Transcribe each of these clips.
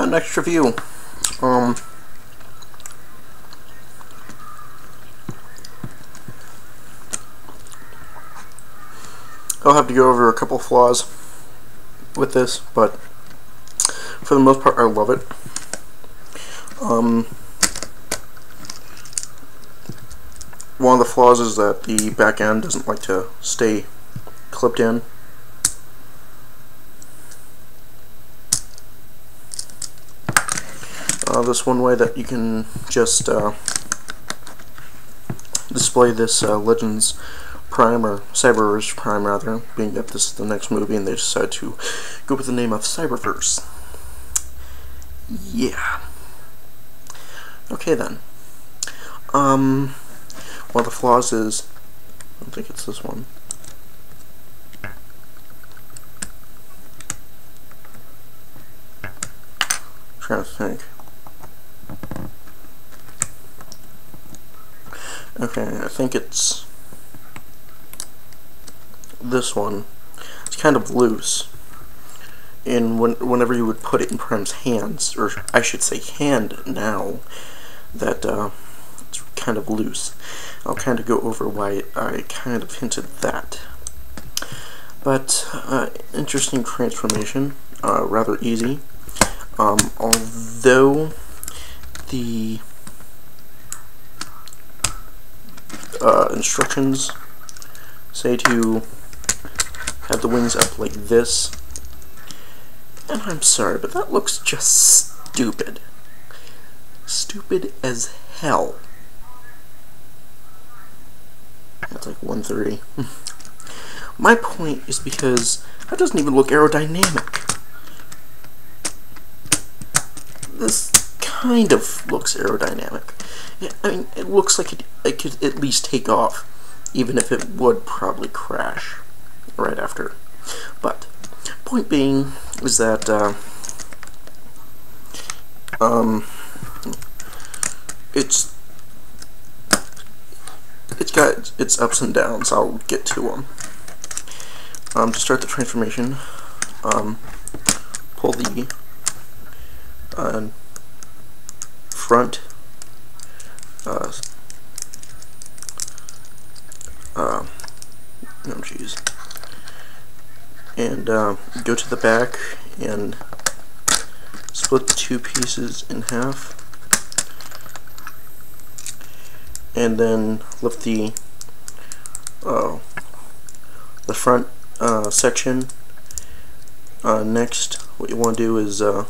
Next review. I'll have to go over a couple flaws with this, but for the most part, I love it. One of the flaws is that the back end doesn't like to stay clipped in. This one way that you can just display this Legends Prime, or Cybervers Prime rather, being that this is the next movie and they decided to go with the name of Cybervers. Yeah. Okay then. One of the flaws is, I don't think it's this one. I'm trying to think. Okay, I think it's this one. It's kind of loose, and whenever you would put it in Prime's hands, or I should say hand now, that it's kind of loose. I'll kind of go over why I kind of hinted that. But interesting transformation, rather easy. Although the instructions say to have the wings up like this, and I'm sorry, but that looks just stupid. Stupid as hell. That's like 130. My point is because that doesn't even look aerodynamic. This kind of looks aerodynamic. I mean, it looks like it could at least take off, even if it would probably crash right after. But point being is that it's got its ups and downs. I'll get to them. To start the transformation, pull the front oh geez, and go to the back and split the two pieces in half, and then lift the front section. Next, what you want to do is I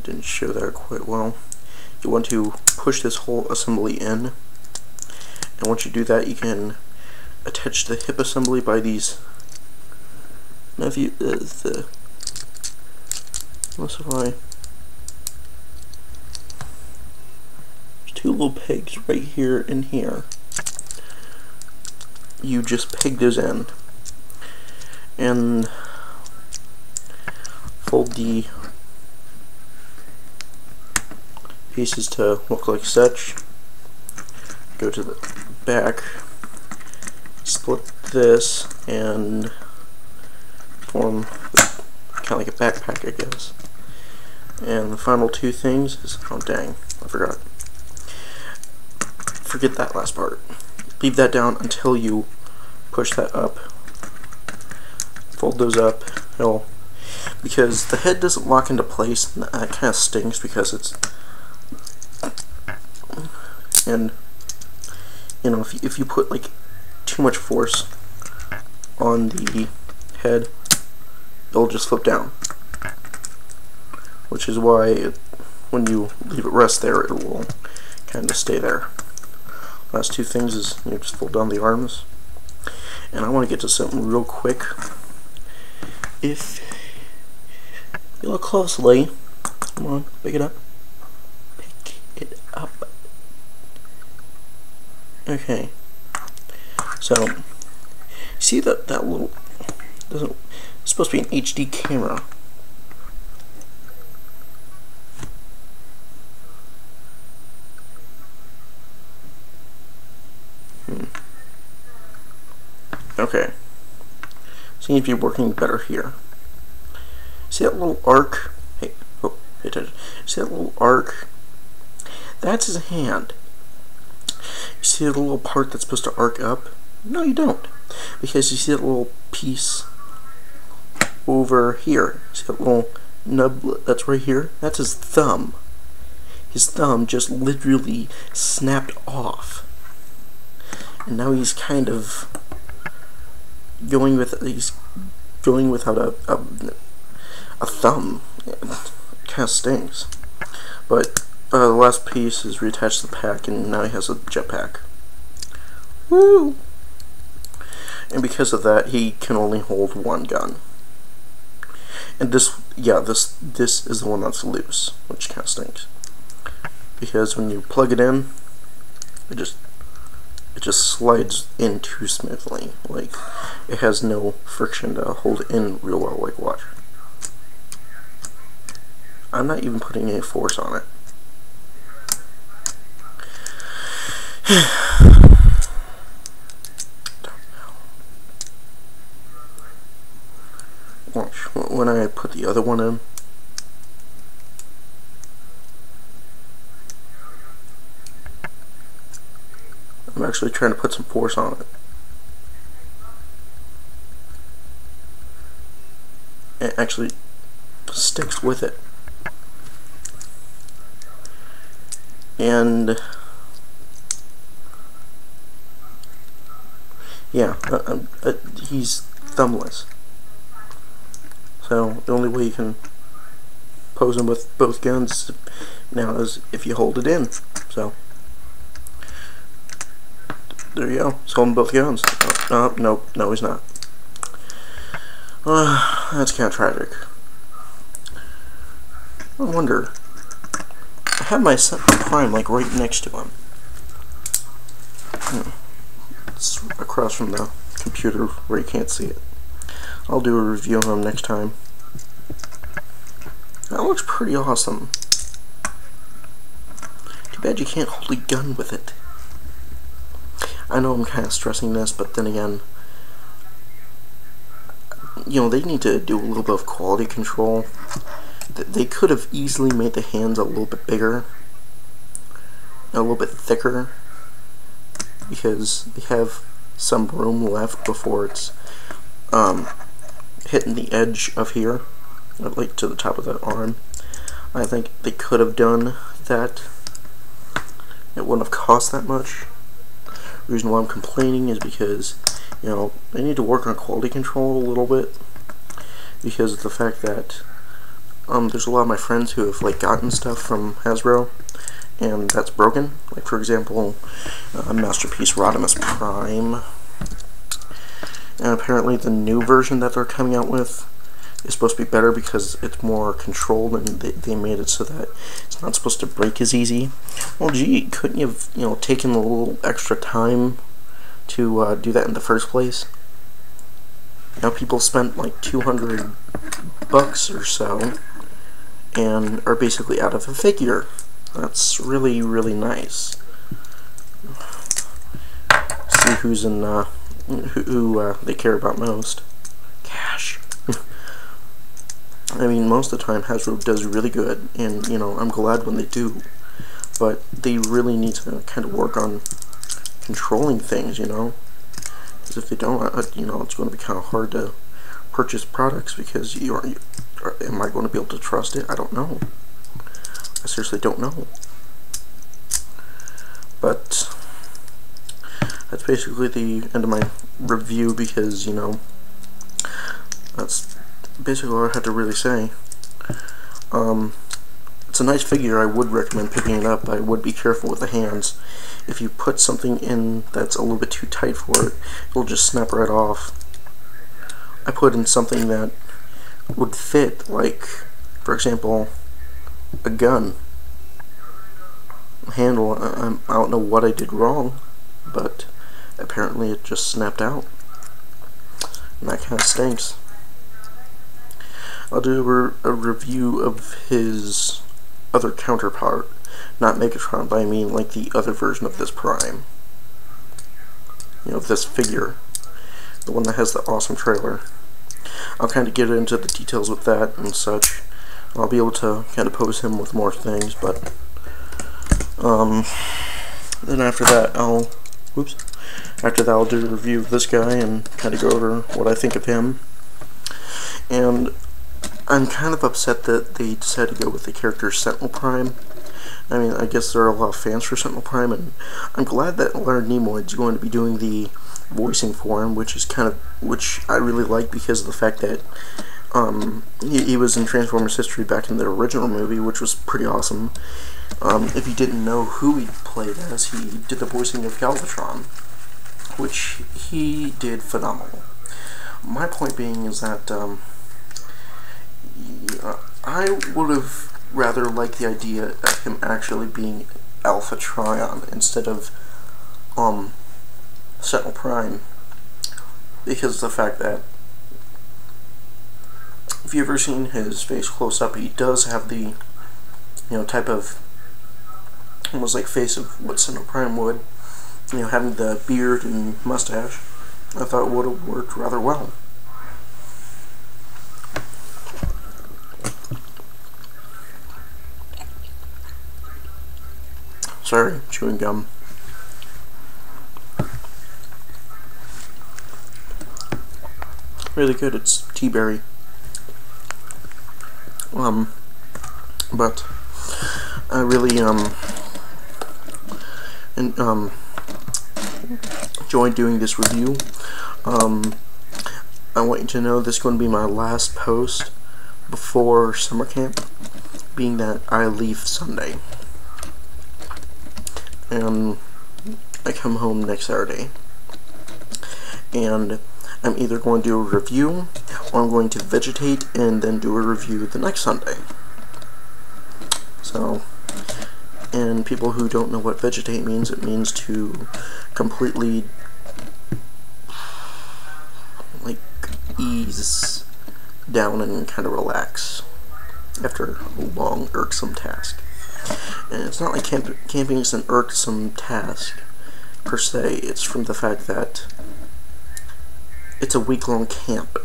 didn't show that quite well. You want to push this whole assembly in, and once you do that, you can attach the hip assembly by these. Now, if you there's two little pegs right here and here. You just peg those in and fold the pieces to look like such. Go to the back, split this, and form kind of like a backpack, I guess. And the final two things is, oh dang, I forgot. Forget that last part. Leave that down until you push that up. Fold those up, because the head doesn't lock into place, and that kind of stinks because it's, and you know, if you put like too much force on the head, it'll just flip down, which is why when you leave it rest there, it will kind of stay there. Last two things is you just fold down the arms, and I want to get to something real quick. If you look closely, come on, pick it up. Pick it up. Okay. So, see that little doesn't. It's supposed to be an HD camera. Okay. Seems to be working better here. See that little arc? Hey, oh, pay attention. See that little arc? That's his hand. You see the little part that's supposed to arc up? No, you don't. Because you see that little piece over here. See that little nub that's right here? That's his thumb. His thumb just literally snapped off. And now he's kind of going without a thumb. It kind of stings. But the last piece is reattached to the pack, and now he has a jetpack. Woo! And because of that, he can only hold one gun. And this is the one that's loose, which kind of stinks. Because when you plug it in, it just slides in too smoothly. Like, it has no friction to hold it in real well. Like, watch. I'm not even putting any force on it. Watch, when I put the other one in, I'm actually trying to put some force on it. It actually sticks with it. And yeah, he's thumbless. So the only way you can pose him with both guns now is if you hold it in. So there you go. He's holding both guns. No, he's not. That's kind of tragic. I wonder. I have my Prime like right next to him. It's across from the computer where you can't see it. I'll do a review of him next time. That looks pretty awesome. Too bad you can't hold a gun with it. I know I'm kind of stressing this, but then again, you know, they need to do a little bit of quality control. They could have easily made the hands a little bit bigger, a little bit thicker, because they have some room left before it's hitting the edge of here, like to the top of the arm. I think they could have done that. It wouldn't have cost that much. The reason why I'm complaining is because, you know, they need to work on quality control a little bit, because of the fact that there's a lot of my friends who have like gotten stuff from Hasbro and that's broken. Like, for example, Masterpiece Rodimus Prime. And apparently the new version that they're coming out with is supposed to be better because it's more controlled, and they made it so that it's not supposed to break as easy. Well, gee, couldn't you have, you know, taken a little extra time to do that in the first place? Now people spent like $200 or so and are basically out of a figure. That's really, really nice. See who's in who they care about most. Cash. I mean, most of the time Hasbro does really good, and you know, I'm glad when they do, but they really need to kind of work on controlling things, you know, because if they don't, you know, it's going to be kind of hard to purchase products, because am I going to be able to trust it? I don't know. I seriously don't know. But that's basically the end of my review, because, you know, that's basically all I had to really say. It's a nice figure. I would recommend picking it up. I would be careful with the hands. If you put something in that's a little bit too tight for it, it'll just snap right off. I put in something that would fit, like, for example, a gun. Handle, I don't know what I did wrong, but apparently it just snapped out. And that kind of stinks. I'll do a review of his other counterpart, not Megatron, but I mean like the other version of this Prime. You know, this figure. The one that has the awesome trailer. I'll kind of get into the details with that and such. I'll be able to kind of pose him with more things, but then after that I'll do a review of this guy and kind of go over what I think of him. And I'm kind of upset that they decided to go with the character Sentinel Prime. I mean, I guess there are a lot of fans for Sentinel Prime, and I'm glad that Leonard Nimoy is going to be doing the voicing for him, which I really like because of the fact that he was in Transformers history back in the original movie, which was pretty awesome. If you didn't know who he played as, he did the voicing of Galvatron, which he did phenomenal. My point being is that I would have rather liked the idea of him actually being Alpha Trion instead of Sentinel Prime, because of the fact that if you've ever seen his face close up, he does have the type of almost like face of what Sentinel Prime would, having the beard and mustache. I thought it would have worked rather well. Sorry, chewing gum. Really good. It's tea berry. But I really enjoyed doing this review. I want you to know this is going to be my last post before summer camp, being that I leave Sunday. And I come home next Saturday. And I'm either going to do a review, or I'm going to vegetate and then do a review the next Sunday. So, and people who don't know what vegetate means, it means to completely, like, ease down and kind of relax after a long, irksome task. And it's not like camping is an irksome task, per se. It's from the fact that it's a week-long camp.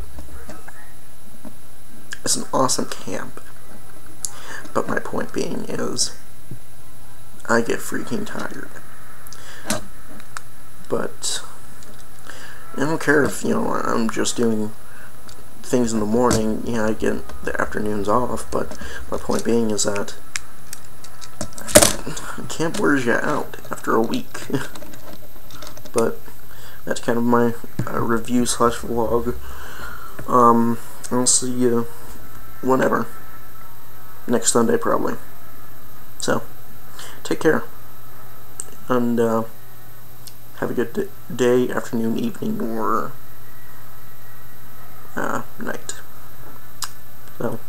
It's an awesome camp. But my point being is, I get freaking tired. But I don't care if, I'm just doing things in the morning. I get the afternoons off, but my point being is that camp wears you out after a week. But that's kind of my review / vlog. I'll see you whenever. Next Sunday, probably. So, take care. And have a good day, afternoon, evening, or night. So.